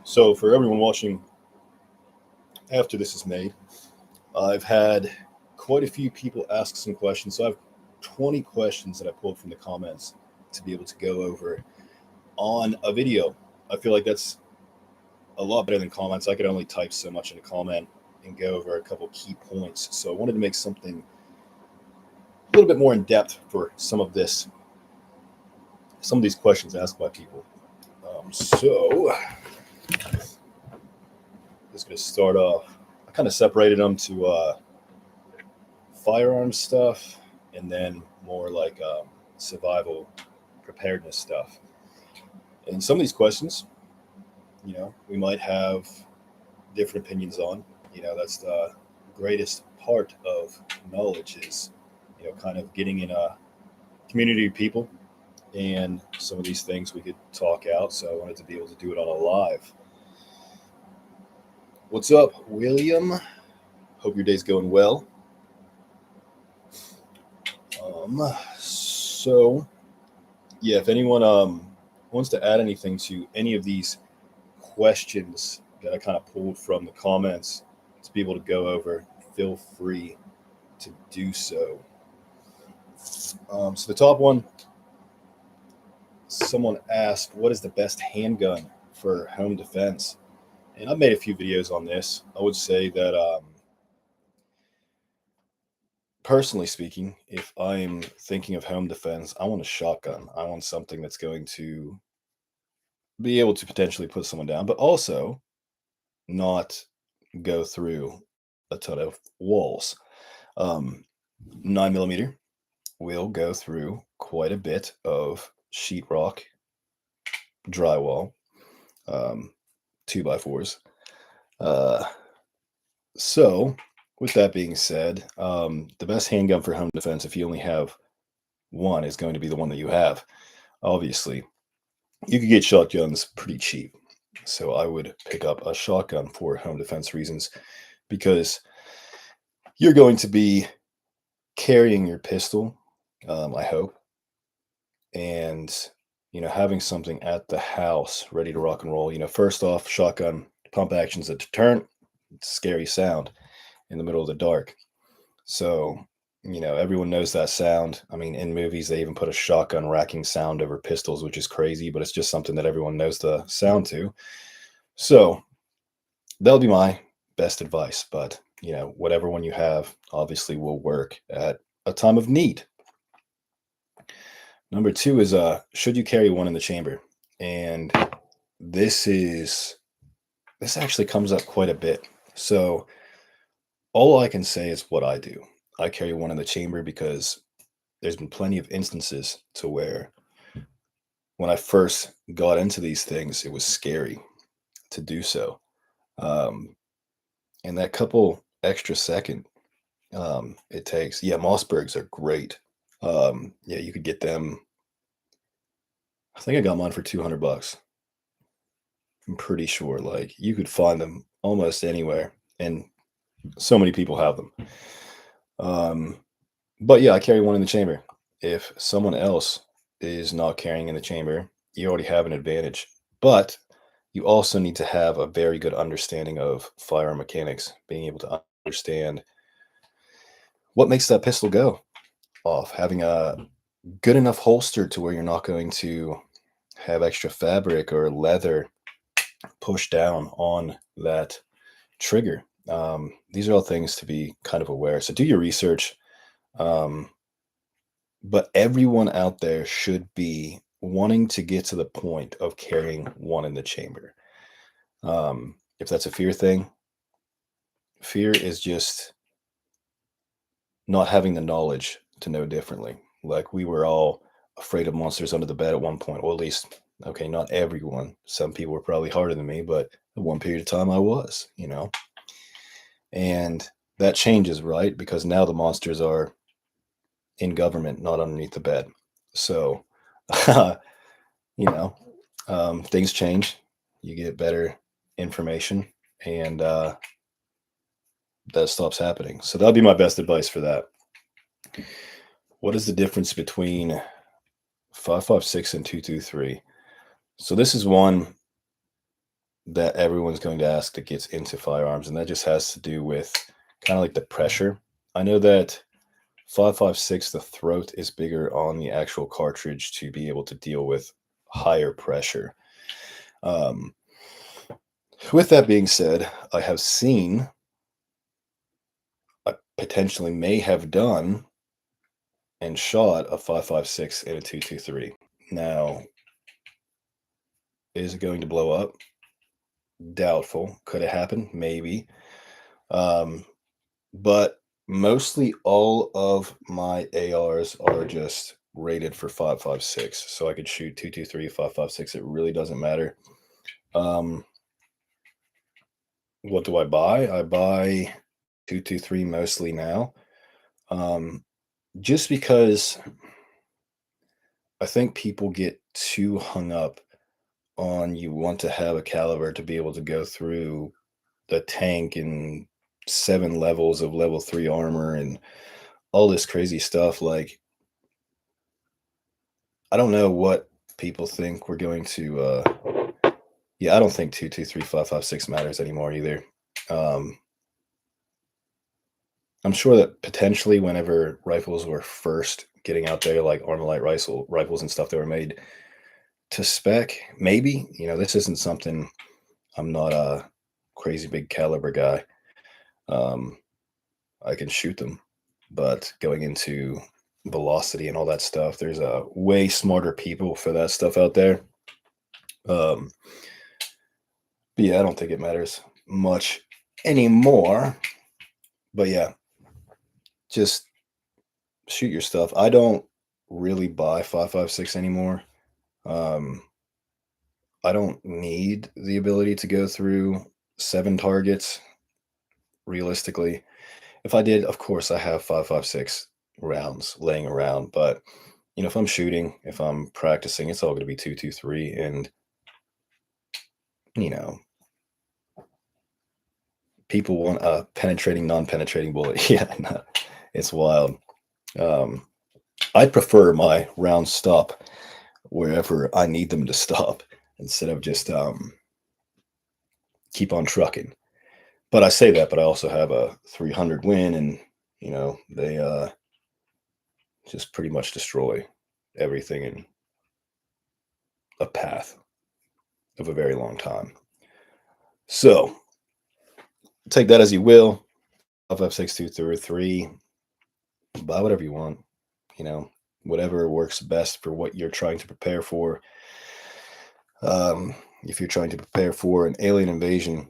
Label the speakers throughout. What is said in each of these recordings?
Speaker 1: So for everyone watching after this is made, I've had quite a few people ask some questions. So I have 20 questions that I pulled from the comments to be able to go over on a video. I feel like that's a lot better than comments. I could only type so much in a comment and go over a couple key points. So I wanted to make something a little bit more in depth for some of these questions asked by people. So just going to start off. I kind of separated them to firearms stuff and then more like survival preparedness stuff. And some of these questions, we might have different opinions on. That's the greatest part of knowledge is, kind of getting in a community of people. And some of these things we could talk out. So I wanted to be able to do it on a live. What's up, William? Hope your day's going well. So yeah, if anyone wants to add anything to any of these questions that I kind of pulled from the comments to be able to go over, feel free to do so. So the top one, someone asked, what is the best handgun for home defense? And I've made a few videos on this. I would say that personally speaking, if I'm thinking of home defense, I want a shotgun. I want something that's going to be able to potentially put someone down, but also not go through a ton of walls. 9mm will go through quite a bit of sheetrock, drywall, 2x4s. So with that being said, the best handgun for home defense, if you only have one, is going to be the one that you have. Obviously, you could get shotguns pretty cheap. So I would pick up a shotgun for home defense reasons, because you're going to be carrying your pistol, I hope, and having something at the house ready to rock and roll. First off, shotgun pump action's a deterrent. It's a scary sound in the middle of the dark. So everyone knows that sound. I mean, in movies they even put a shotgun racking sound over pistols, which is crazy, but it's just something that everyone knows the sound to. So that'll be my best advice. But whatever one you have obviously will work at a time of need. Number 2 is should you carry one in the chamber? And this actually comes up quite a bit. So all I can say is what I do. I carry one in the chamber because there's been plenty of instances to where when I first got into these things, it was scary to do so. And that couple extra second it takes. Yeah, Mossbergs are great. Yeah, you could get them. I think I got mine for $200. I'm pretty sure. Like, you could find them almost anywhere, and so many people have them. But yeah, I carry one in the chamber. If someone else is not carrying in the chamber, you already have an advantage. But you also need to have a very good understanding of firearm mechanics, being able to understand what makes that pistol go off, having a good enough holster to where you're not going to have extra fabric or leather push down on that trigger. These are all things to be kind of aware. So do your research. But everyone out there should be wanting to get to the point of carrying one in the chamber. If that's a fear thing, fear is just not having the knowledge to know differently. Like, we were all afraid of monsters under the bed at one point. Well, at least, okay, not everyone. Some people were probably harder than me, but at one period of time I was, And that changes, right? Because now the monsters are in government, not underneath the bed. So, things change. You get better information, and that stops happening. So that'll be my best advice for that. What is the difference between 5.56 and 2.23? So this is one that everyone's going to ask that gets into firearms, and that just has to do with kind of like the pressure. I know that 5.56, the throat is bigger on the actual cartridge to be able to deal with higher pressure. Um, with that being said, I have seen, I potentially may have done and shot a 5.56 and a 2.23. Now, is it going to blow up? Doubtful. Could it happen? Maybe. Um, but mostly all of my ARs are just rated for 5.56, so I could shoot 2.23, 5.56. It really doesn't matter. Um, what do I buy? I buy 2.23 mostly now, um, just because I think people get too hung up on you want to have a caliber to be able to go through the tank and 7 levels of level 3 armor and all this crazy stuff. Like, I don't know what people think we're going to. Yeah, I don't think 2.23, 5.56 matters anymore either. Um, I'm sure that potentially, whenever rifles were first getting out there, like Armalite rifles and stuff that were made to spec, maybe, this isn't something. I'm not a crazy big caliber guy. Um, I can shoot them, but going into velocity and all that stuff, there's way smarter people for that stuff out there. Um, but yeah, I don't think it matters much anymore. But yeah, just shoot your stuff. I don't really buy 5.56 anymore. Um, I don't need the ability to go through 7 targets realistically. If I did, of course, I have 5.56 rounds laying around. But if I'm shooting, if I'm practicing, it's all going to be 2.23, and you know, people want a penetrating, non-penetrating bullet. Yeah, no, it's wild. Um, I prefer my rounds stop wherever I need them to stop instead of just keep on trucking. But I say that, but I also have a 300 win, and they just pretty much destroy everything in a path of a very long time. So take that as you will. 5.56, 2.23, buy whatever you want. You know, whatever works best for what you're trying to prepare for. If you're trying to prepare for an alien invasion,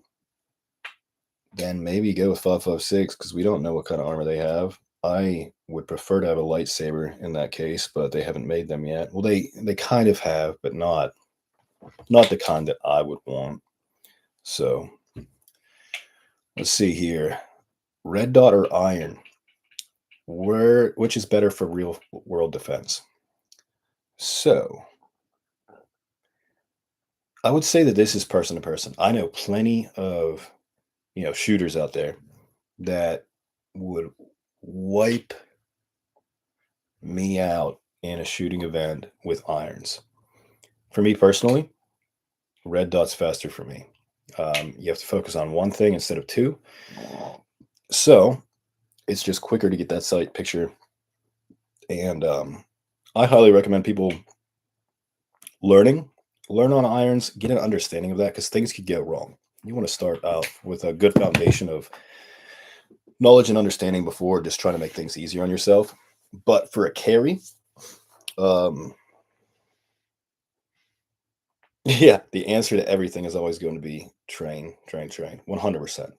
Speaker 1: then maybe go with 5.56 because we don't know what kind of armor they have. I would prefer to have a lightsaber in that case, but they haven't made them yet. Well, they kind of have, but not the kind that I would want. So let's see here. Red dot or iron? Which is better for real world defense? So I would say that this is person to person. I know plenty of shooters out there that would wipe me out in a shooting event with irons. For me personally, red dot's faster for me. You have to focus on one thing instead of two. So it's just quicker to get that sight picture. And I highly recommend people learning, learn on irons, get an understanding of that because things could go wrong. You want to start out with a good foundation of knowledge and understanding before just trying to make things easier on yourself. But for a carry, um, yeah, the answer to everything is always going to be train, train, train, 100%.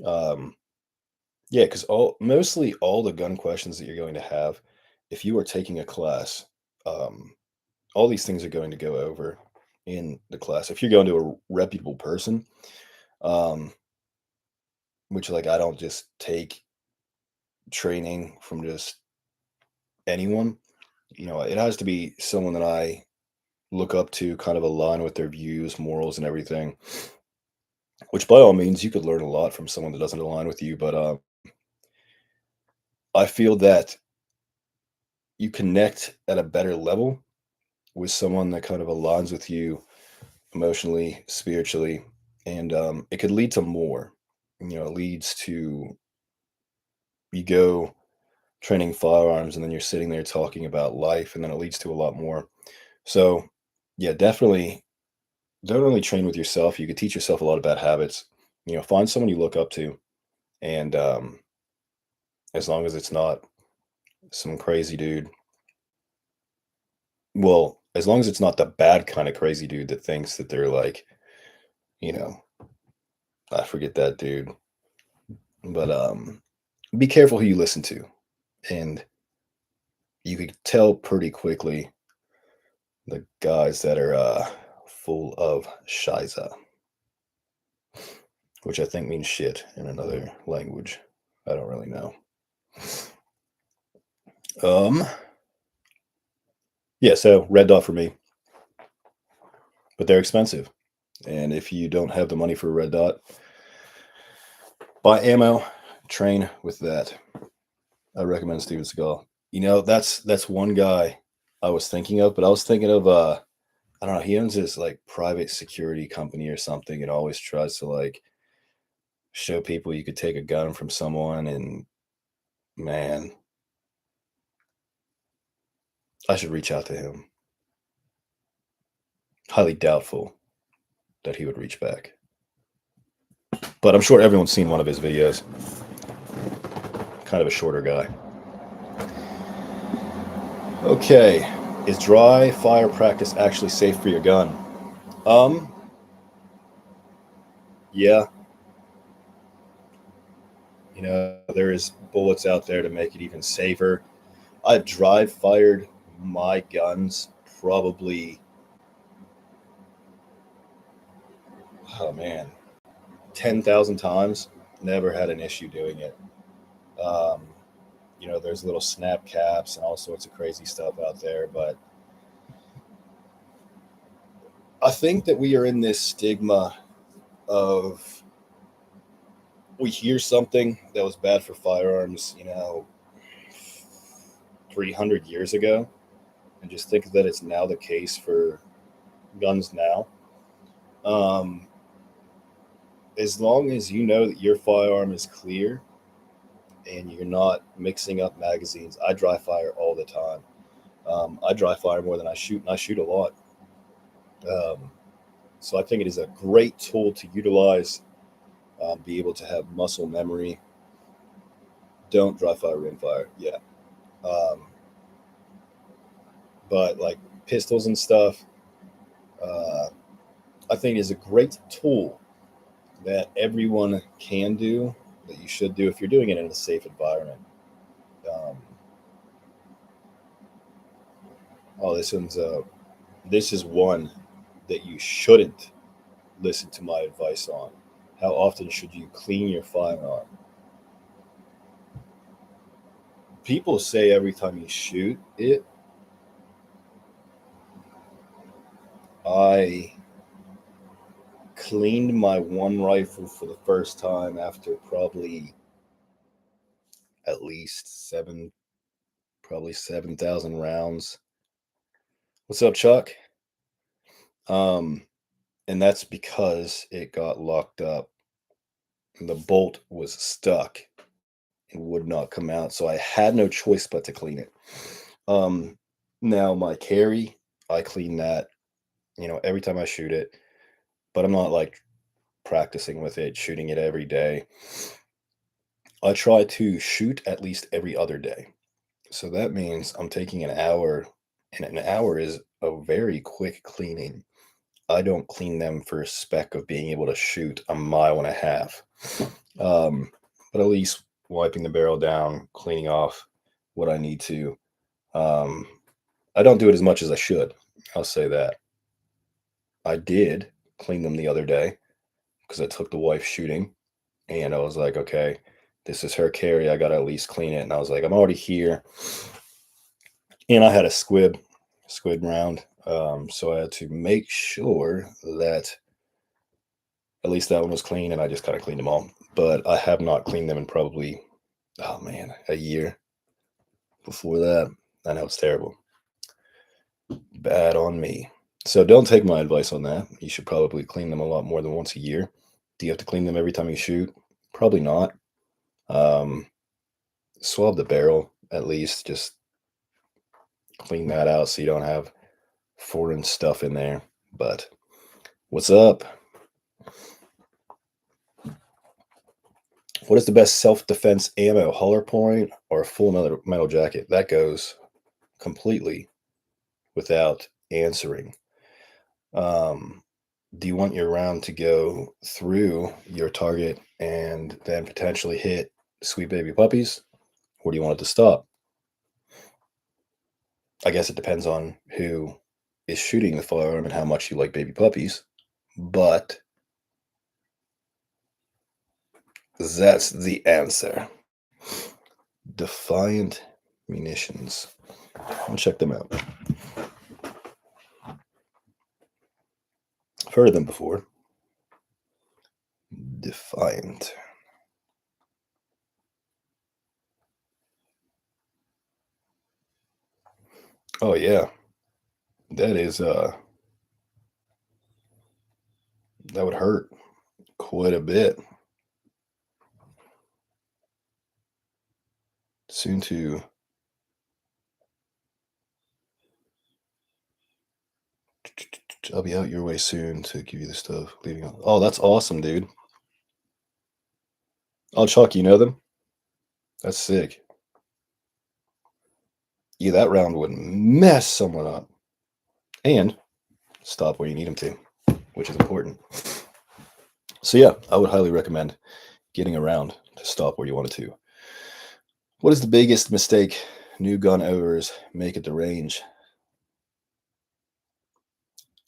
Speaker 1: Um, yeah, because mostly all the gun questions that you're going to have, if you are taking a class, um, all these things are going to go over in the class. If you're going to a reputable person, um, which like I don't just take training from just anyone, it has to be someone that I look up to, kind of align with their views, morals, and everything. Which, by all means, you could learn a lot from someone that doesn't align with you. But I feel that you connect at a better level with someone that kind of aligns with you emotionally, spiritually, and it could lead to more. It leads to you go training firearms, and then you're sitting there talking about life, and then it leads to a lot more. So, yeah, definitely don't only train with yourself. You could teach yourself a lot of bad habits. Find someone you look up to, and as long as it's not some crazy dude, well, as long as it's not the bad kind of crazy dude that thinks that they're like, you know, I forget that dude, but be careful who you listen to, and you could tell pretty quickly the guys that are full of shiza, which I think means shit in another language. I don't really know. Um, yeah, so red dot for me, but they're expensive. And if you don't have the money for a red dot, buy ammo, train with that. I recommend Steven Seagal. That's one guy I was thinking of, but I was thinking of I don't know, he owns this like private security company or something and always tries to like show people you could take a gun from someone, and man, I should reach out to him. Highly doubtful that he would reach back. But I'm sure everyone's seen one of his videos. Kind of a shorter guy. Okay. Is dry fire practice actually safe for your gun? Um, yeah. There is bullets out there to make it even safer. I've dry fired my guns probably, oh man, 10,000 times. Never had an issue doing it. Um, there's little snap caps and all sorts of crazy stuff out there, but I think that we are in this stigma of we hear something that was bad for firearms, 300 years ago, and just think that it's now the case for guns now. Um, as long as you know that your firearm is clear and you're not mixing up magazines, I dry fire all the time. I dry fire more than I shoot, and I shoot a lot. Um, so I think it is a great tool to utilize, be able to have muscle memory. Don't dry fire, rim fire. Yeah. Um, but like pistols and stuff, uh, I think is a great tool that everyone can do, that you should do if you're doing it in a safe environment. Um, oh, this is one that you shouldn't listen to my advice on. How often should you clean your firearm? People say every time you shoot it. I cleaned my one rifle for the first time after probably at least probably 7,000 rounds. What's up, Chuck? Um, and that's because it got locked up. And the bolt was stuck and would not come out, so I had no choice but to clean it. Um, now my carry, I clean that, every time I shoot it, but I'm not like practicing with it, shooting it every day. I try to shoot at least every other day. So that means I'm taking an hour, and an hour is a very quick cleaning. I don't clean them for a spec of being able to shoot a mile and a half. Um, but at least wiping the barrel down, cleaning off what I need to. Um, I don't do it as much as I should. I'll say that. I did clean them the other day because I took the wife shooting, and I was like, okay, this is her carry. I got to at least clean it. And I was like, I'm already here. And I had a squid round. So I had to make sure that at least that one was clean, and I just kind of cleaned them all. But I have not cleaned them in probably, oh man, a year before that. I know it's terrible. Bad on me. So don't take my advice on that. You should probably clean them a lot more than once a year. Do you have to clean them every time you shoot? Probably not. Um, Swab the barrel at least. Just clean that out so you don't have foreign stuff in there. But what's up? What is the best self-defense ammo? Holler point or a full metal jacket? That goes completely without answering. Um, do you want your round to go through your target and then potentially hit sweet baby puppies, or do you want it to stop? I guess it depends on who is shooting the firearm and how much you like baby puppies, but that's the answer. Defiant Munitions. I'll check them out. I've heard of them before. Defiant. Oh yeah. That is that would hurt quite a bit. Soon to I'll be out your way soon to give you the stuff. Leaving. Oh, that's awesome, dude. Oh, Chuck, you know them? That's sick. Yeah, that round would mess someone up and stop where you need them to, which is important. So yeah, I would highly recommend getting a round to stop where you want it to. What is the biggest mistake new gun owners make at the range?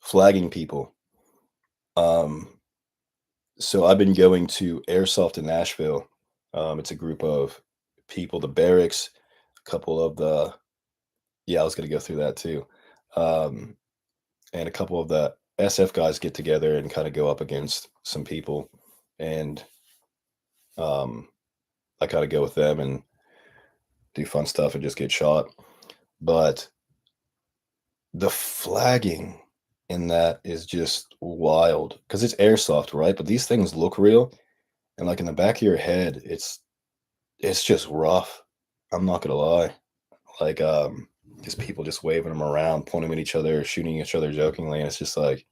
Speaker 1: Flagging people. Um, so I've been going to Airsoft in Nashville. It's a group of people, the barracks, a couple of the yeah, I was gonna go through that too. Um, and a couple of the SF guys get together and kind of go up against some people, and um, I kind of go with them and do fun stuff and just get shot. But the flagging in that is just wild because it's airsoft, right? But these things look real, and like in the back of your head, it's just rough. I'm not gonna lie. Like just people just waving them around, pointing at each other, shooting each other jokingly, and it's just like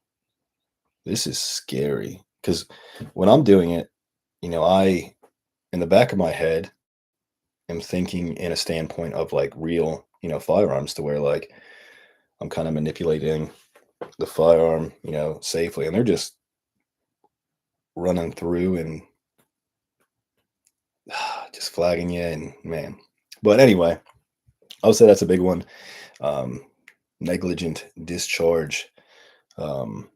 Speaker 1: this is scary. Because when I'm doing it, I in the back of my head am thinking in a standpoint of like real, firearms to where like I'm kind of manipulating the firearm, safely, and they're just running through and just flagging you, and man. But anyway, I would say that's a big one. Um, Negligent discharge, um,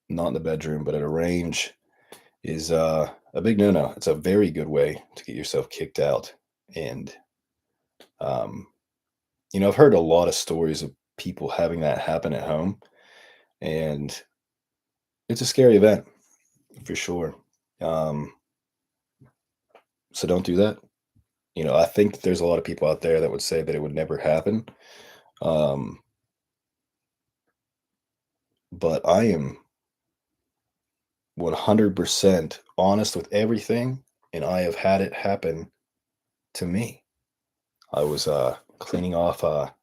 Speaker 1: not in the bedroom, but at a range, is a big no-no. It's a very good way to get yourself kicked out, and um, I've heard a lot of stories of people having that happen at home, and it's a scary event for sure. Um, so don't do that. I think that there's a lot of people out there that would say that it would never happen. Um, but I am 100% honest with everything, and I have had it happen to me. I was cleaning out a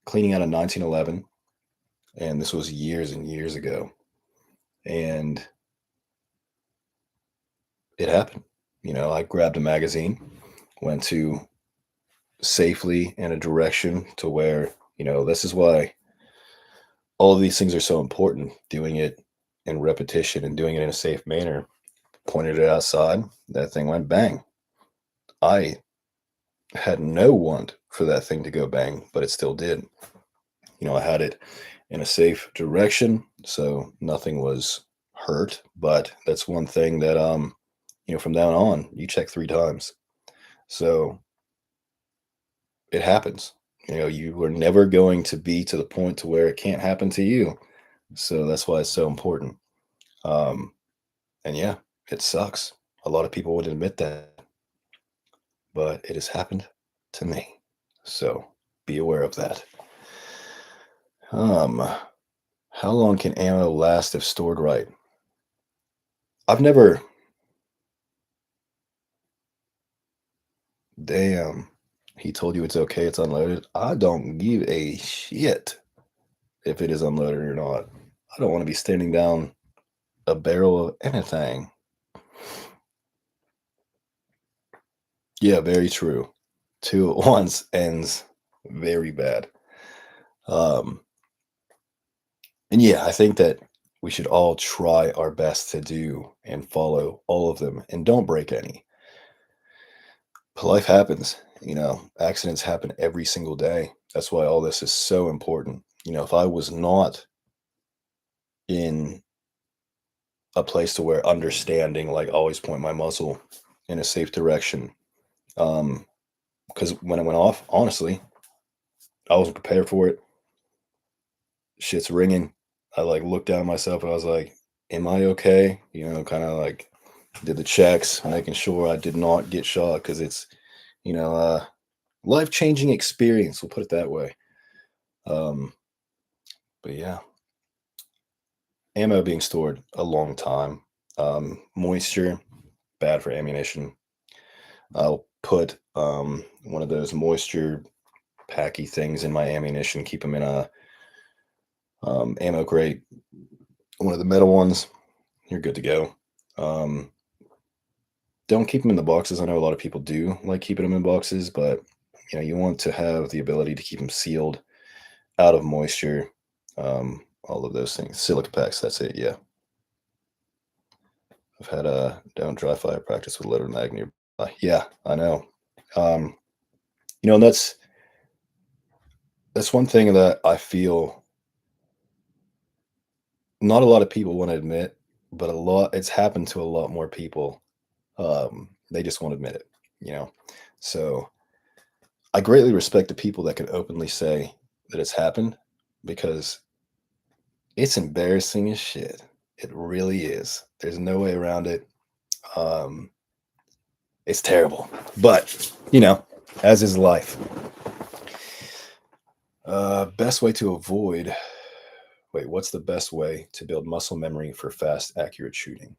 Speaker 1: 1911, and this was years and years ago, and it happened. I grabbed a magazine, went to safely in a direction to where this is why all of these things are so important. Doing it in repetition and doing it in a safe manner. Pointed it outside. That thing went bang. I had no want for that thing to go bang, but it still did. I had it in a safe direction, so nothing was hurt. But that's one thing that from down on, you check 3 times. So it happens. You are never going to be to the point to where it can't happen to you. So that's why it's so important. Um, and yeah, it sucks. A lot of people wouldn't admit that, but it has happened to me. So be aware of that. Um, how long can ammo last if stored right? I've never. Damn. He told you it's okay, it's unloaded. I don't give a shit if it is unloaded or not. I don't want to be standing down a barrel of anything. Yeah, very true. Two at once ends very bad. Um, and yeah, I think that we should all try our best to do and follow all of them and don't break any. But life happens, accidents happen every single day. That's why all this is so important. If I was not in a place to where understanding, like always point my muzzle in a safe direction. Because when it went off, honestly, I wasn't prepared for it. Shit's ringing. I like looked down at myself and I was like, am I okay? Kind of like did the checks, making sure I did not get shot because it's, you know, uh, life changing experience. We'll put it that way. Um, but yeah, ammo being stored a long time. Moisture, bad for ammunition. I'll put one of those moisture packy things in my ammunition, keep them in a ammo crate, one of the metal ones. You're good to go. Um, don't keep them in the boxes. I know a lot of people do like keeping them in boxes, but you want to have the ability to keep them sealed, out of moisture, all of those things. Silica packs. That's it. Yeah, I've had a don't dry fire practice with loaded mag nearby. Yeah, I know. Um, and that's one thing that I feel not a lot of people want to admit, but it's happened to a lot more people. They just won't admit it, you know. So I greatly respect the people that can openly say that it's happened because it's embarrassing as shit. It really is. There's no way around it. Um, it's terrible, but as is life. Best way to avoid. Wait, what's the best way to build muscle memory for fast, accurate shooting?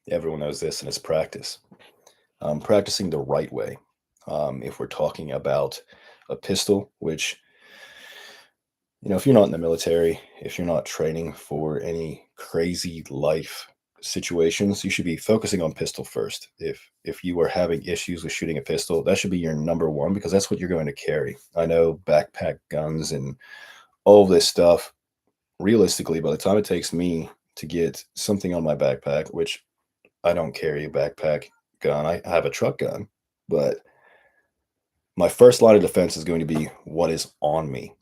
Speaker 1: Everyone knows this, and it's practice. Practicing the right way. If we're talking about a pistol, which, if you're not in the military, if you're not training for any crazy life situations, you should be focusing on pistol first. If you are having issues with shooting a pistol, that should be your number one because that's what you're going to carry. I know backpack guns and all of this stuff. Realistically, by the time it takes me to get something on my backpack, which I don't carry a backpack gun, I have a truck gun, but my first line of defense is going to be what is on me.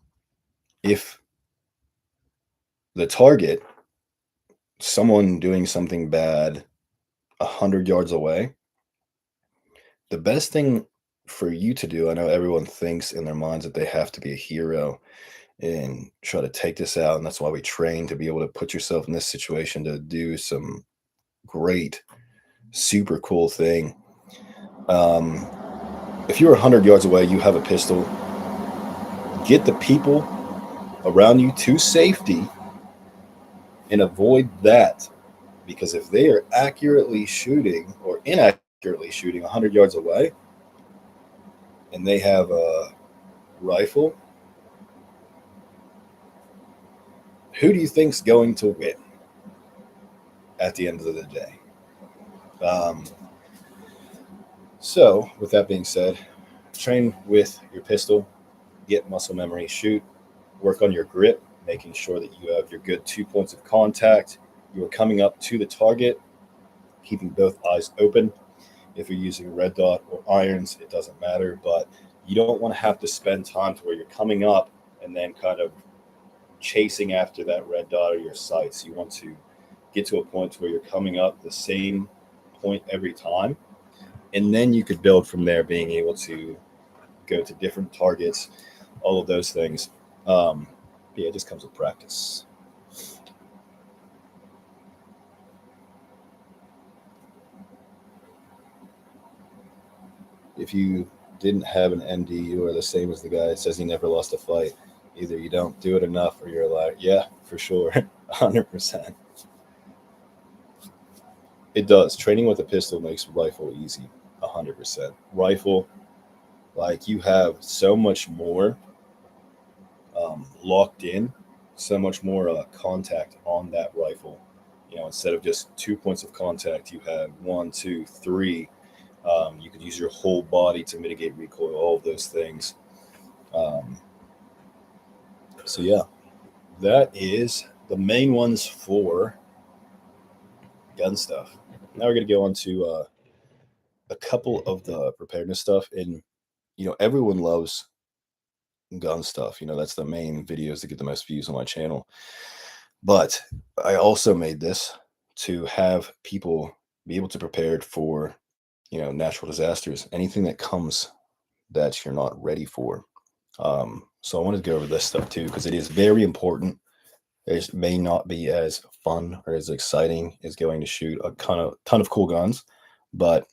Speaker 1: If the target, someone doing something bad 100 yards away, the best thing for you to do, I know everyone thinks in their minds that they have to be a hero and try to take this out. And that's why we train to be able to put yourself in this situation to do some great, super cool thing. Um, if you're 100 yards away, you have a pistol, get the people around you to safety and avoid that. Because if they are accurately shooting or inaccurately shooting 100 yards away and they have a rifle, who do you think's going to win at the end of the day? Um, so, with that being said, train with your pistol, get muscle memory, shoot, work on your grip, making sure that you have your good 2 points of contact. You are coming up to the target, keeping both eyes open. If you're using red dot or irons, it doesn't matter, but you don't want to have to spend time to where you're coming up and then kind of chasing after that red dot or your sights. You want to get to a point where you're coming up the same point every time, and then you could build from there, being able to go to different targets, all of those things. Yeah, it just comes with practice. If you didn't have an ND, you are the same as the guy that says he never lost a fight. Either you don't do it enough, or you're like, yeah, for sure, 100%. It does. Training with a pistol makes rifle easy, 100%. Rifle, like you have so much more locked in, so much more contact on that rifle. Instead of just 2 points of contact, you have one, two, three. You could use your whole body to mitigate recoil, all of those things. Um, so yeah, that is the main ones for gun stuff. Now we're gonna go on to a couple of the preparedness stuff, and everyone loves gun stuff. That's the main videos that get the most views on my channel. But I also made this to have people be able to prepare for natural disasters, anything that comes that you're not ready for. So I wanted to go over this stuff too, because it is very important. It may not be as fun or as exciting as going to shoot a ton of cool guns, but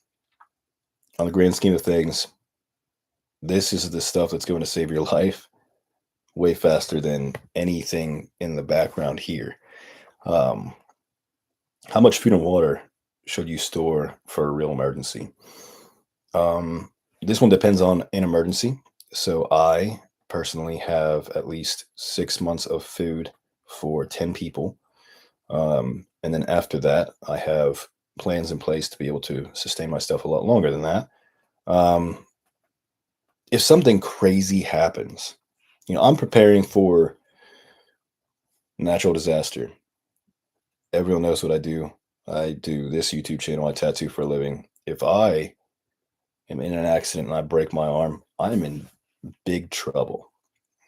Speaker 1: on the grand scheme of things, this is the stuff that's going to save your life way faster than anything in the background here. Um, how much food and water should you store for a real emergency? Um, this one depends on an emergency. So I personally have at least 6 months of food for 10 people. And then after that, I have plans in place to be able to sustain my stuff a lot longer than that. Um, if something crazy happens, I'm preparing for natural disaster. Everyone knows what I do. I do this YouTube channel. I tattoo for a living. If I am in an accident and I break my arm, I'm in big trouble.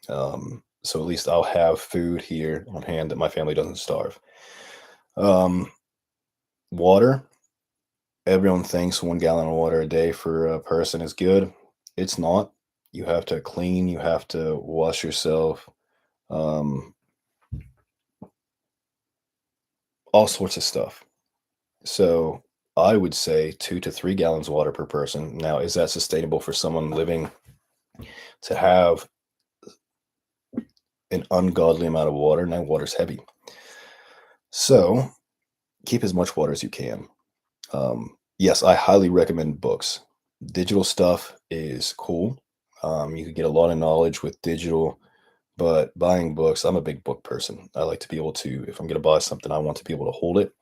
Speaker 1: So at least I'll have food here on hand that my family doesn't starve. Water. Everyone thinks 1 gallon of water a day for a person is good. It's not. You have to clean. You have to wash yourself. Um, all sorts of stuff. So I would say 2 to 3 gallons of water per person. Now, is that sustainable for someone living to have an ungodly amount of water? Now, water's heavy. So keep as much water as you can. Yes, I highly recommend books. Digital stuff is cool. You can get a lot of knowledge with digital, but buying books, I'm a big book person. I like to be able to, if I'm going to buy something, I want to be able to hold it.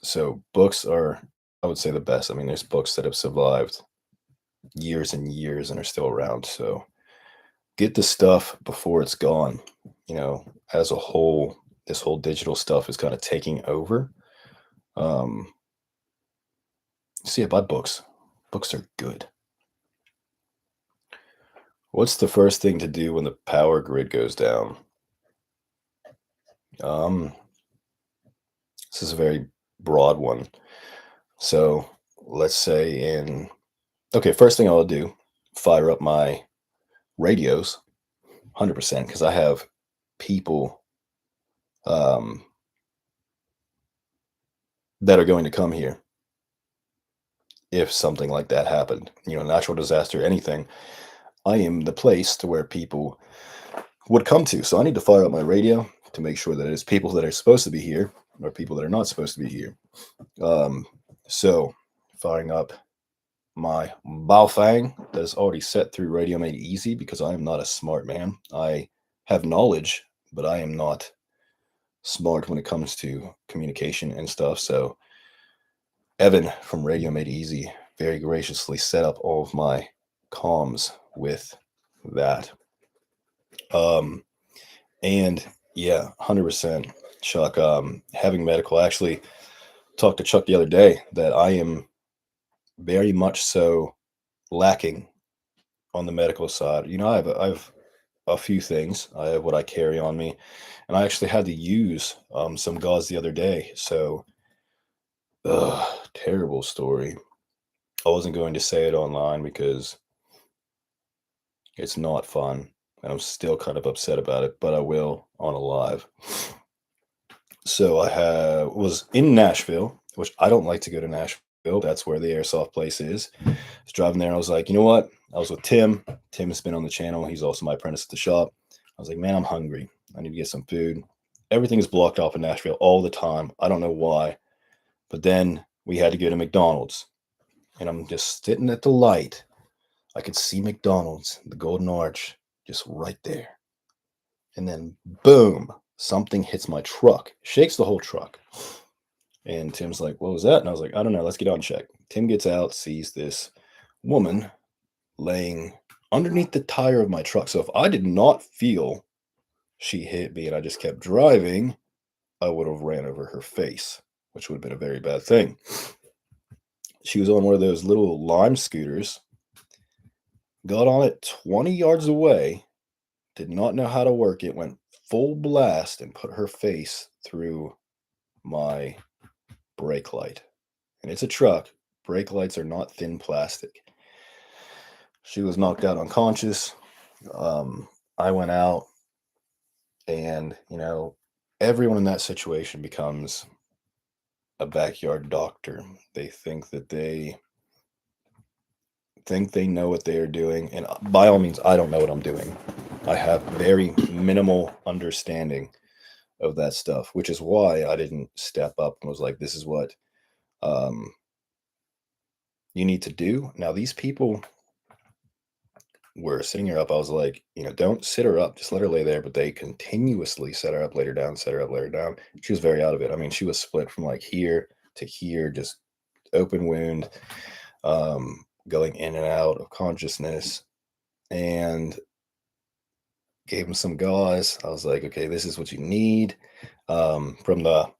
Speaker 1: So books are, I would say, the best. I mean, there's books that have survived years and years and are still around. So get the stuff before it's gone. As a whole, this whole digital stuff is kind of taking over. So yeah, buy books. Books are good. What's the first thing to do when the power grid goes down? Um, this is a very broad one. So let's say okay, first thing I'll do, fire up my radios, 100%, because I have people um, that are going to come here if something like that happened. Natural disaster, anything. I am the place to where people would come to. So I need to fire up my radio to make sure that it's people that are supposed to be here or people that are not supposed to be here. So firing up my Baofeng that is already set through Radio Made Easy, because I am not a smart man. I have knowledge, but I am not smart when it comes to communication and stuff. So Evan from Radio Made Easy very graciously set up all of my comms with that. And yeah, 100%, Chuck. Having medical, I actually talked to Chuck the other day that I am very much so lacking on the medical side. I have a few things. I have what I carry on me, and I actually had to use some gauze the other day. So, terrible story. I wasn't going to say it online because it's not fun, and I'm still kind of upset about it, but I will on a live. So was in Nashville, which I don't like to go to Nashville. That's where the airsoft place is. I was driving there and I was like, you know what? I was with Tim. Tim has been on the channel. He's also my apprentice at the shop. I was like, man, I'm hungry. I need to get some food. Everything's blocked off in Nashville all the time. I don't know why. But then we had to go to McDonald's. And I'm just sitting at the light. I could see McDonald's, the Golden Arch, just right there. And then, boom, something hits my truck, shakes the whole truck. And Tim's like, what was that? And I was like, I don't know. Let's get out and check. Tim gets out, sees this woman laying underneath the tire of my truck. So if I did not feel she hit me and I just kept driving, I would have ran over her face, which would have been a very bad thing. She was on one of those little Lime scooters, got on it 20 yards away, did not know how to work it, went full blast and put her face through my brake light. And it's a truck. Brake lights are not thin plastic. She was knocked out unconscious. I went out, and everyone in that situation becomes a backyard doctor. They think they know what they are doing, and by all means, I don't know what I'm doing. I have very minimal understanding of that stuff, which is why I didn't step up and was like, this is what you need to do. Now, these people were sitting her up. I was like, don't sit her up, just let her lay there. But they continuously set her up, laid her down, set her up, laid her down. She was very out of it. I mean, she was split from like here to here, just open wound, going in and out of consciousness, and gave him some gauze. I was like, okay, this is what you need. From the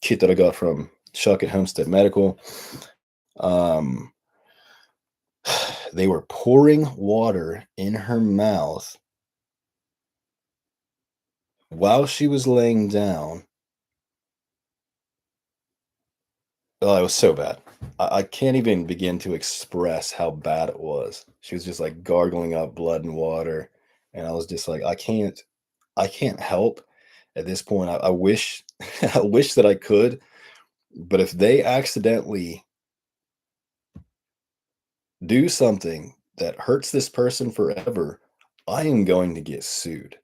Speaker 1: kit that I got from Chuck at Homestead Medical, they were pouring water in her mouth while she was laying down. Oh, it was so bad. I can't even begin to express how bad it was. She was just like gargling up blood and water. And I was just like, I can't help at this point. I wish, I wish that I could, but if they accidentally do something that hurts this person forever, I am going to get sued.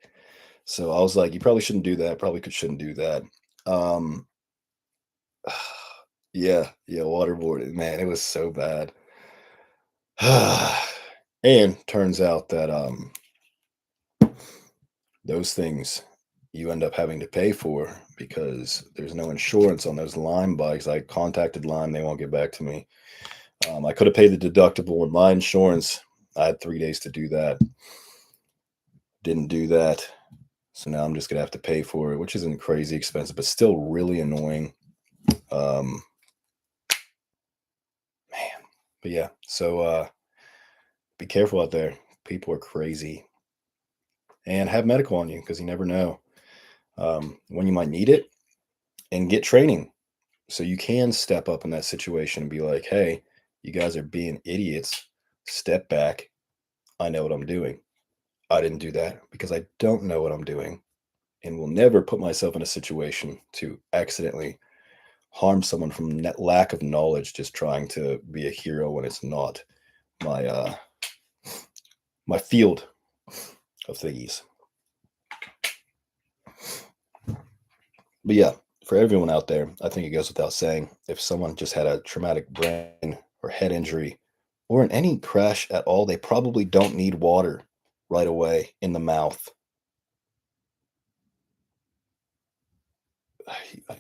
Speaker 1: So I was like, you probably shouldn't do that. Shouldn't do that. Um, yeah, waterboarding, man, it was so bad. And turns out that those things you end up having to pay for because there's no insurance on those Lime bikes. I contacted Lime, they won't get back to me. I could have paid the deductible with my insurance. I had 3 days to do that. Didn't do that. So now I'm just gonna have to pay for it, which isn't crazy expensive, but still really annoying. Man. But yeah, so be careful out there. People are crazy. And have medical on you because you never know when you might need it, and get training so you can step up in that situation and be like, hey, you guys are being idiots. Step back. I know what I'm doing. I didn't do that because I don't know what I'm doing, and will never put myself in a situation to accidentally harm someone from lack of knowledge, just trying to be a hero when it's not my my field of thingies. But yeah, for everyone out there, I think it goes without saying, if someone just had a traumatic brain or head injury or in any crash at all, they probably don't need water right away in the mouth.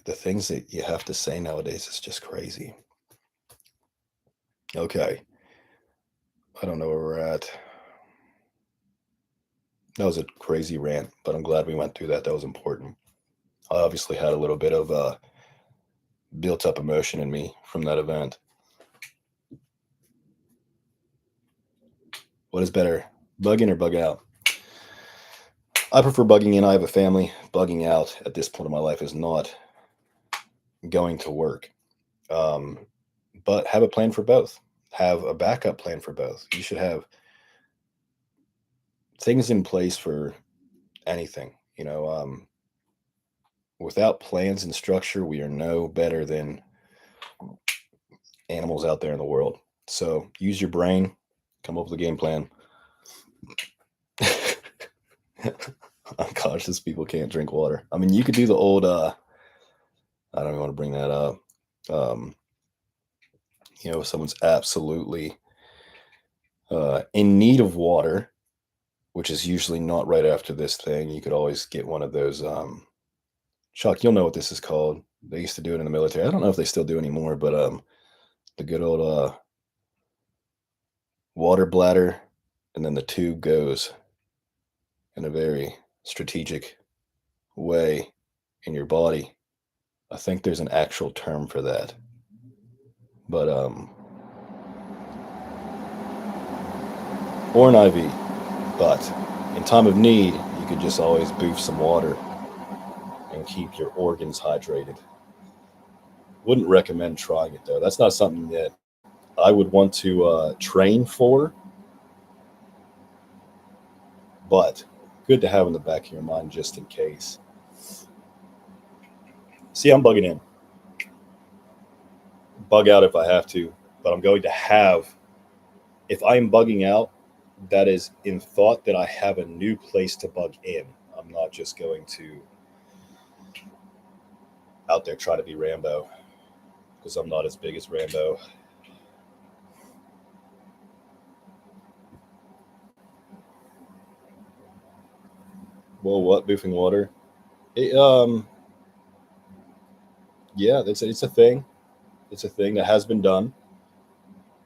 Speaker 1: The things that you have to say nowadays is just crazy. Okay. I don't know where we're at. That was a crazy rant, but I'm glad we went through that. That was important. I obviously had a little bit of built up emotion in me from that event. What is better, bug in or bug out? I prefer bugging in. I have a family. Bugging out at this point in my life is not going to work. But have a plan for both. Have a backup plan for both. You should have things in place for anything. Without plans and structure, we are no better than animals out there in the world. So use your brain, Come up with a game plan. Unconscious people can't drink water. I mean, you could do the old. I don't even want to bring that up. Um, if someone's absolutely in need of water, which is usually not right after this thing, you could always get one of those. Chuck, you'll know what this is called. They used to do it in the military. I don't know if they still do anymore, but the good old water bladder, and then the tube goes in a very strategic way in your body. I think there's an actual term for that, but or an IV. But in time of need, you could just always boof some water and keep your organs hydrated. Wouldn't recommend trying it though. That's not something that I would want to train for, but good to have in the back of your mind just in case. See, I'm bugging in. Bug out if I have to, but I'm going to have, if I am bugging out, that is in thought that I have a new place to bug in. I'm not just going to out there try to be Rambo because I'm not as big as Rambo. Well, what boofing water? It, yeah, it's a thing. It's a thing that has been done.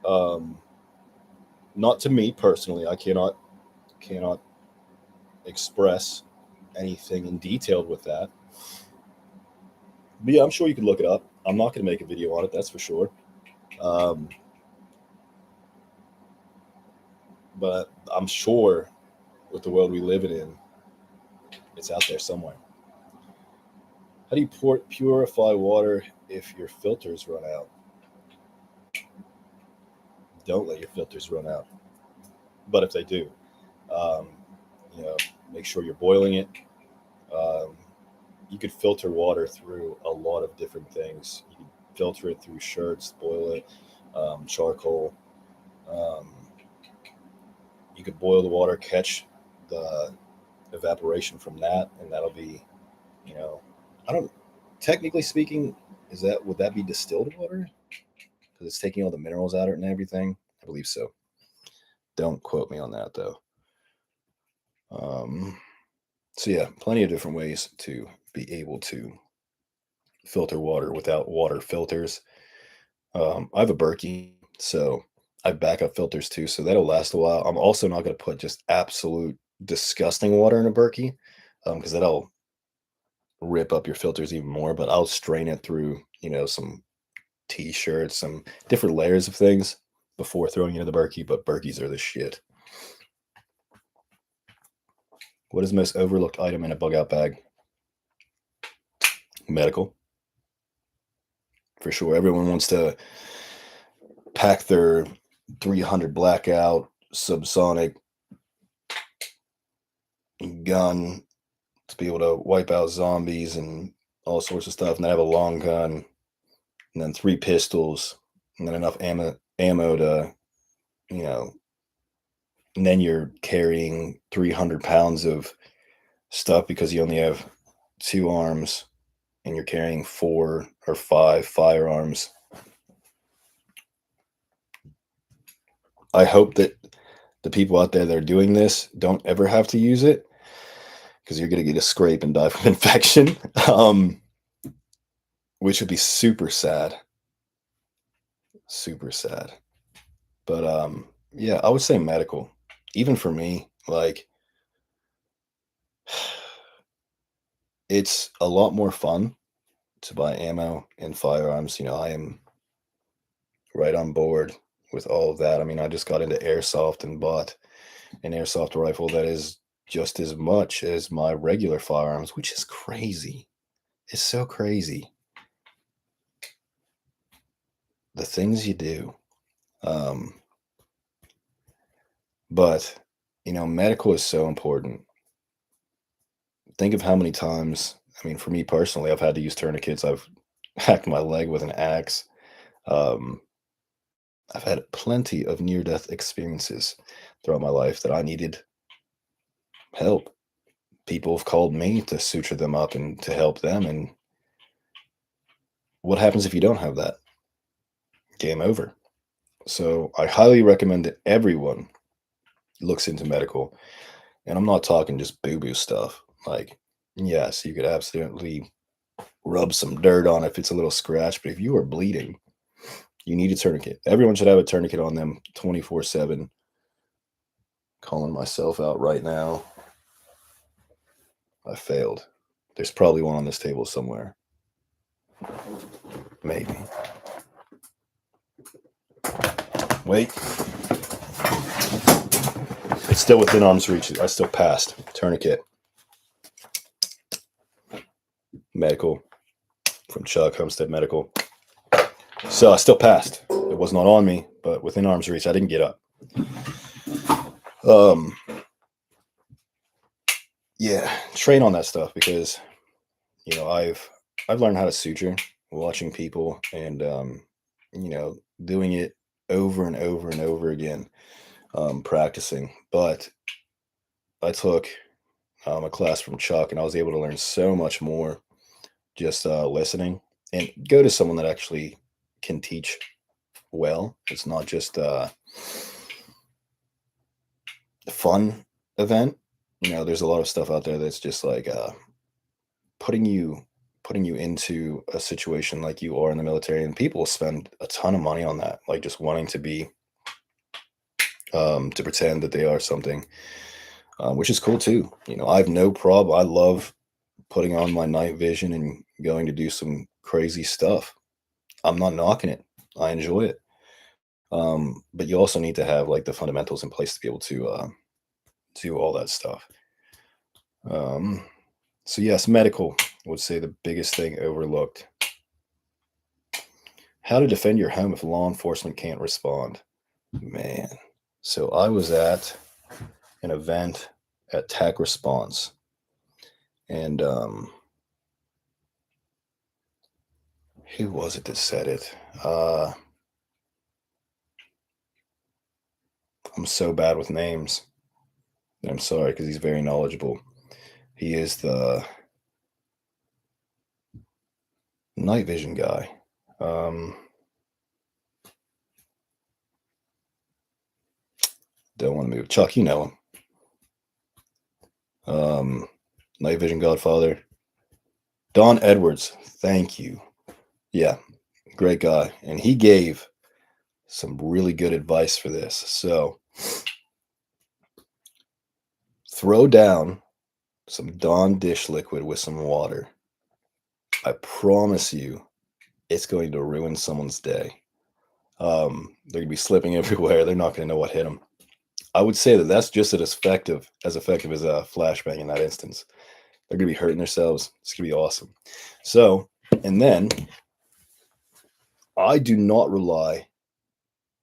Speaker 1: Um, not to me personally. I cannot express anything in detail with that. But yeah, I'm sure you can look it up. I'm not going to make a video on it. That's for sure. Um, but I'm sure with the world we live in, it's out there somewhere. How do you purify water if your filters run out? Don't let your filters run out. But if they do, um, you know, make sure you're boiling it. Um, you could filter water through a lot of different things. You can filter it through shirts, boil it, charcoal. Um, you could boil the water, catch the evaporation from that, and that'll be, you know, I don't. Technically speaking, is that would that be distilled water? Because it's taking all the minerals out of it and everything. I believe so. Don't quote me on that though. Um, so yeah, plenty of different ways to be able to filter water without water filters. I have a Berkey, so I have backup filters too, so that'll last a while. I'm also not going to put just absolute disgusting water in a Berkey because that'll rip up your filters even more. But I'll strain it through, some t-shirts, some different layers of things before throwing it in the Berkey. But Berkeys are the shit. What is the most overlooked item in a bug out bag? Medical, for sure. Everyone wants to pack their 300 blackout subsonic gun to be able to wipe out zombies and all sorts of stuff. And they have a long gun, and then 3 pistols, and then enough ammo to, you know, and then you're carrying 300 pounds of stuff because you only have 2 arms and you're carrying 4 or 5 firearms. I hope that the people out there that are doing this don't ever have to use it because you're going to get a scrape and die from infection, which would be super sad. Super sad. But yeah, I would say medical. Even for me, like it's a lot more fun to buy ammo and firearms. I am right on board with all of that. I mean, I just got into airsoft and bought an airsoft rifle that is just as much as my regular firearms, which is crazy. It's so crazy. The things you do. Um, but, medical is so important. Think of how many times, I mean, for me personally, I've had to use tourniquets. I've hacked my leg with an axe. Um, I've had plenty of near-death experiences throughout my life that I needed help. People have called me to suture them up and to help them. And what happens if you don't have that? Game over. So I highly recommend that everyone looks into medical. And I'm not talking just boo-boo stuff. Like, yes, you could absolutely rub some dirt on it if it's a little scratch, but if you are bleeding, you need a tourniquet. Everyone should have a tourniquet on them 24/7. Calling myself out right now. I failed. There's probably one on this table somewhere. Maybe. Wait. It's still within arm's reach. I still passed. Tourniquet. Medical. From Chuck, Homestead Medical. So I still passed. It was not on me, but within arm's reach. I didn't get up. Yeah, train on that stuff because, I've learned how to suture watching people and, doing it over and over and over again, practicing. But I took a class from Chuck and I was able to learn so much more just listening and go to someone that actually can teach well. It's not just a fun event. There's a lot of stuff out there that's just like putting you into a situation like you are in the military, and people spend a ton of money on that, like just wanting to be to pretend that they are something, which is cool too. I have no problem. I love putting on my night vision and going to do some crazy stuff. I'm not knocking it. I enjoy it. But you also need to have like the fundamentals in place to be able to do all that stuff. So yes, medical, I would say the biggest thing overlooked. How to defend your home if law enforcement can't respond. Man. So I was at an event at TAC Response, and who was it that said it? I'm so bad with names. I'm sorry, because he's very knowledgeable. He is the night vision guy. Don't want to move. Chuck, you know him. Night vision godfather. Don Edwards. Thank you. Yeah, great guy. And he gave some really good advice for this. So throw down some Dawn dish liquid with some water. I promise you, it's going to ruin someone's day. They're going to be slipping everywhere. They're not going to know what hit them. I would say that that's just as effective as a flashbang in that instance. They're going to be hurting themselves. It's going to be awesome. So, and then I do not rely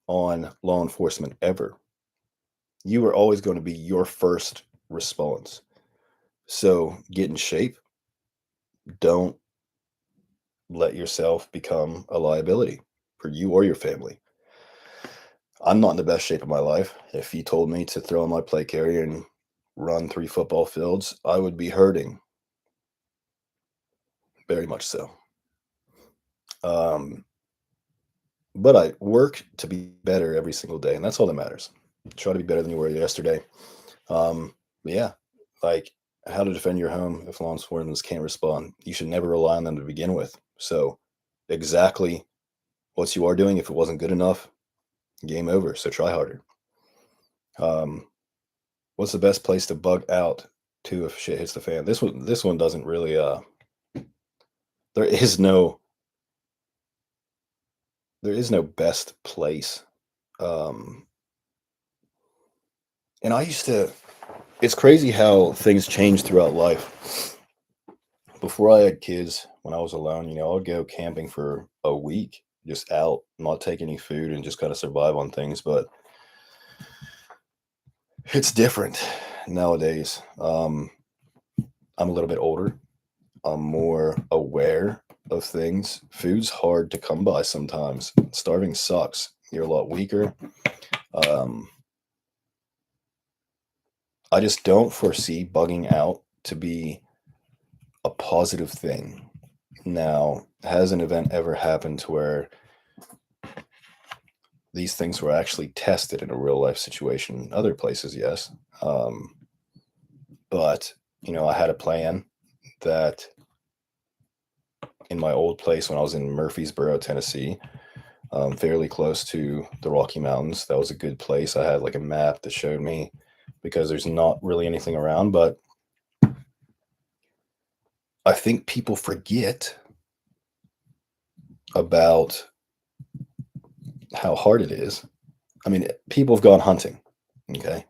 Speaker 1: on law enforcement ever. You are always going to be your first response. So get in shape. Don't let yourself become a liability for you or your family. I'm not in the best shape of my life. If you told me to throw on my plate carrier and run 3 football fields, I would be hurting. Very much so. But I work to be better every single day, and that's all that matters. Try to be better than you were yesterday. Yeah, like how to defend your home if law enforcement can't respond. You should never rely on them to begin with. So, exactly what you are doing, if it wasn't good enough, game over. So try harder. What's the best place to bug out to if shit hits the fan? This one doesn't really. There is no best place. And I used to. It's crazy how things change throughout life. Before I had kids, when I was alone, I'd go camping for a week, just out, not take any food, and just kind of survive on things. But it's different nowadays. I'm a little bit older. I'm more aware of things. Food's hard to come by sometimes. Starving sucks. you're a lot weaker. Um, I just don't foresee bugging out to be a positive thing. Now, has an event ever happened to where these things were actually tested in a real life situation? Other places, yes. Um, but, I had a plan that in my old place when I was in Murfreesboro, Tennessee, fairly close to the Rocky Mountains. That was a good place. I had like a map that showed me because there's not really anything around, but I think people forget about how hard it is. I mean, people have gone hunting, okay?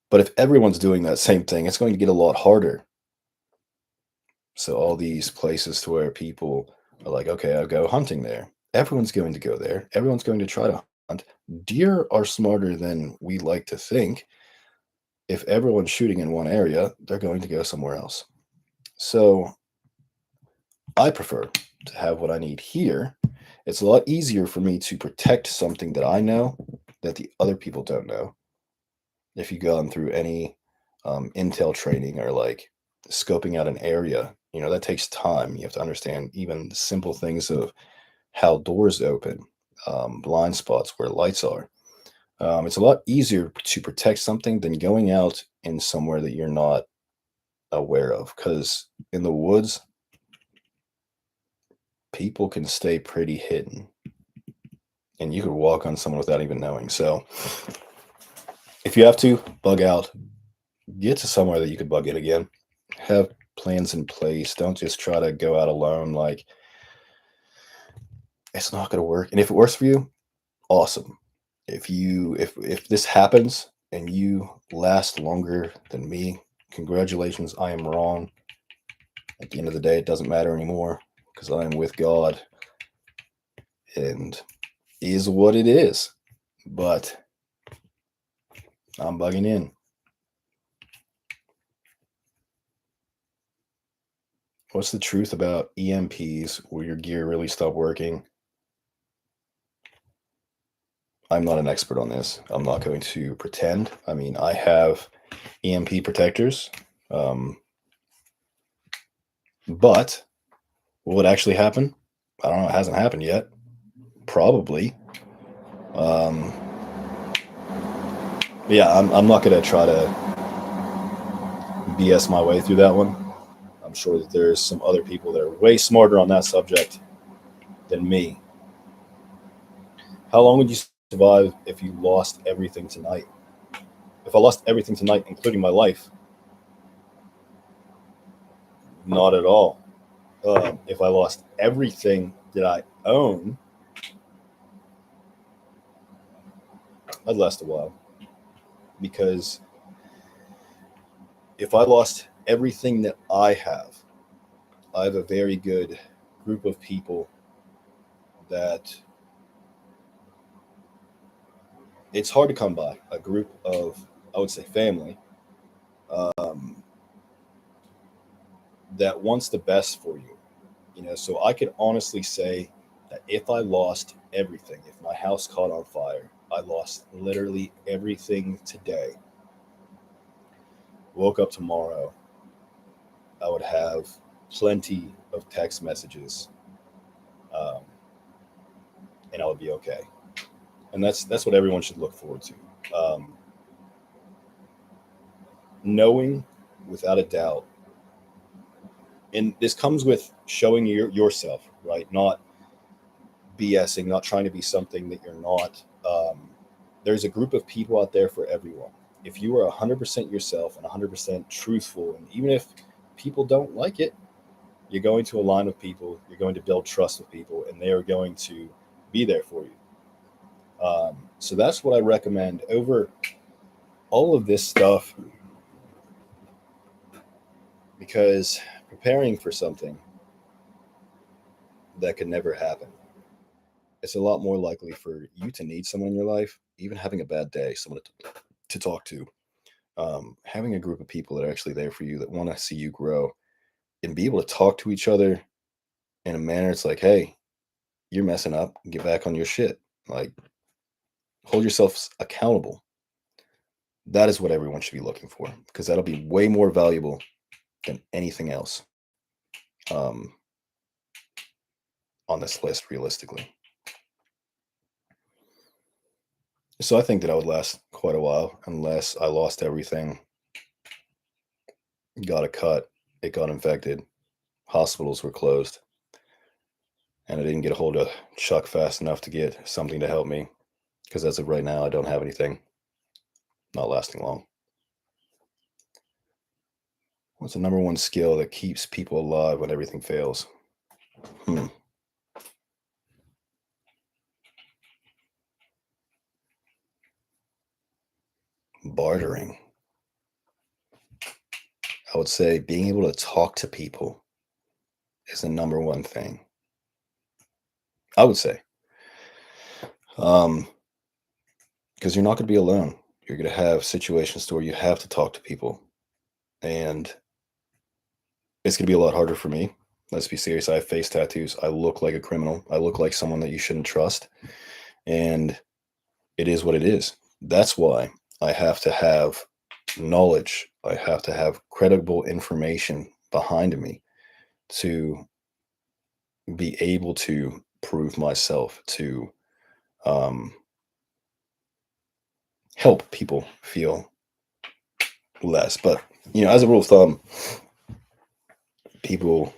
Speaker 1: But if everyone's doing that same thing, it's going to get a lot harder. So all these places to where people are like, okay, I'll go hunting there. Everyone's going to go there. Everyone's going to try to hunt. Deer are smarter than we like to think. If everyone's shooting in one area, they're going to go somewhere else. So I prefer to have what I need here. It's a lot easier for me to protect something that I know that the other people don't know. If you've gone through any intel training or like scoping out an area, that takes time. You have to understand even the simple things of how doors open, blind spots, where lights are. It's a lot easier to protect something than going out in somewhere that you're not aware of. Because in the woods, people can stay pretty hidden and you could walk on someone without even knowing. So if you have to bug out, get to somewhere that you could bug in again. Have plans in place. Don't just try to go out alone. Like, it's not going to work. And if it works for you, awesome. If this happens and you last longer than me, congratulations. I am wrong. At the end of the day, it doesn't matter anymore because I am with God and is what it is. But I'm bugging in. What's the truth about EMPs where your gear really stopped working? I'm not an expert on this. I'm not going to pretend. I mean, I have EMP protectors, but will it actually happen? I don't know. It hasn't happened yet. Probably. Um, yeah, I'm not going to try to BS my way through that one. I'm sure that there's some other people that are way smarter on that subject than me. How long would you survive if you lost everything tonight? If I lost everything tonight, including my life, not at all. If I lost everything that I own, I'd last a while. Because if I lost everything that I have a very good group of people that it's hard to come by. A group of, I would say, family um, that wants the best for you. So I could honestly say that if I lost everything, if my house caught on fire, I lost literally everything today, woke up tomorrow, I would have plenty of text messages, um, and I would be okay. And that's what everyone should look forward to. Um, Knowing without a doubt, and this comes with showing yourself, right? Not BSing, not trying to be something that you're not. There's a group of people out there for everyone. If you are 100% yourself and 100% truthful, and even if people don't like it, you're going to align with people, you're going to build trust with people, and they are going to be there for you. So that's what I recommend over all of this stuff because preparing for something that could never happen, it's a lot more likely for you to need someone in your life, even having a bad day, someone to talk to, having a group of people that are actually there for you that want to see you grow and be able to talk to each other in a manner it's like, hey, you're messing up, get back on your shit. Like, hold yourselves accountable. That is what everyone should be looking for, because that'll be way more valuable than anything else um, on this list, realistically. So I think that I would last quite a while unless I lost everything, got a cut, it got infected, hospitals were closed, and I didn't get a hold of Chuck fast enough to get something to help me. Because as of right now, I don't have anything. Not lasting long. What's the number one skill that keeps people alive when everything fails? Bartering. I would say being able to talk to people is the number one thing. I would say. Because you're not going to be alone. You're going to have situations to where you have to talk to people. And it's going to be a lot harder for me. Let's be serious. I have face tattoos. I look like a criminal. I look like someone that you shouldn't trust. And it is what it is. That's why I have to have knowledge. I have to have credible information behind me to be able to prove myself, to help people feel less. But, as a rule of thumb, people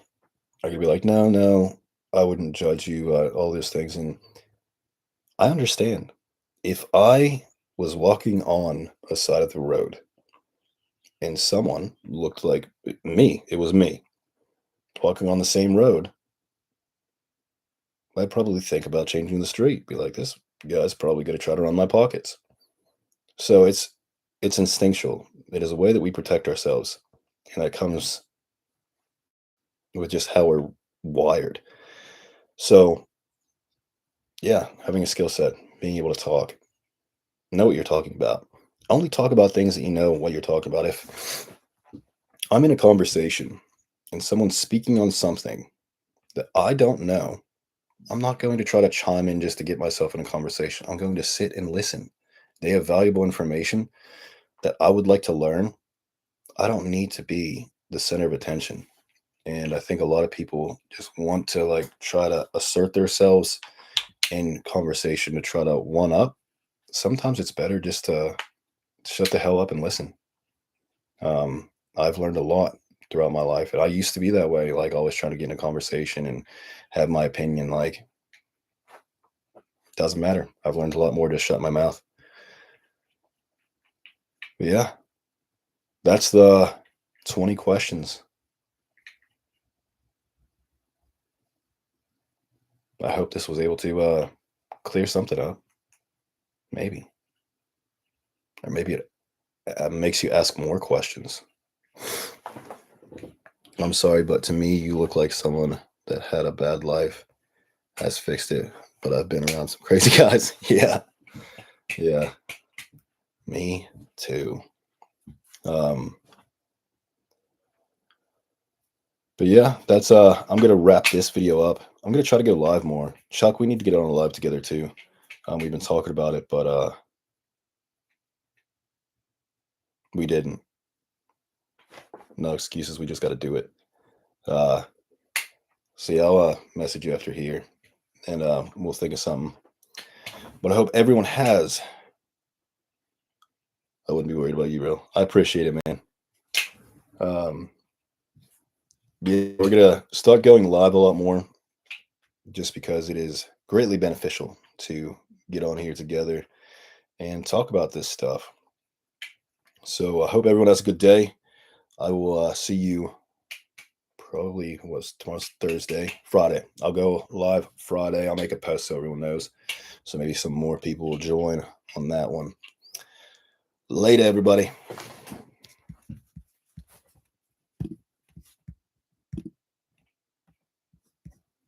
Speaker 1: are going to be like, no, I wouldn't judge you, all these things. And I understand. If I was walking on a side of the road and someone looked like me, it was me, walking on the same road, I'd probably think about changing the street. Be like, this guy's probably going to try to run my pockets. So it's instinctual. It is a way that we protect ourselves, and that comes with just how we're wired. So yeah, having a skill set, being able to talk, know what you're talking about. Only talk about things that you know what you're talking about. If I'm in a conversation and someone's speaking on something that I don't know, I'm not going to try to chime in just to get myself in a conversation. I'm going to sit and listen. They have valuable information that I would like to learn. I don't need to be the center of attention. And I think a lot of people just want to try to assert themselves in conversation to try to one up. Sometimes it's better just to shut the hell up and listen. I've learned a lot throughout my life, and I used to be that way, always trying to get in a conversation and have my opinion. Doesn't matter. I've learned a lot more to shut my mouth. But yeah, that's the 20 questions. I hope this was able to clear something up. Maybe. Or maybe it makes you ask more questions. I'm sorry, but to me, you look like someone that had a bad life, has fixed it, but I've been around some crazy guys. Yeah. Yeah. Me too. But yeah, that's I'm gonna wrap this video up. I'm gonna try to go live more. Chuck, we need to get on a live together too. We've been talking about it, but we didn't. No excuses, we just gotta do it. See, I'll message you after here, and we'll think of something. But I hope everyone has. I wouldn't be worried about you, bro. I appreciate it, man. Yeah, we're gonna start going live a lot more, just because it is greatly beneficial to get on here together and talk about this stuff. So I hope everyone has a good day. I will see you probably tomorrow's Thursday, Friday. I'll go live Friday. I'll make a post so everyone knows. So maybe some more people will join on that one. Later, everybody.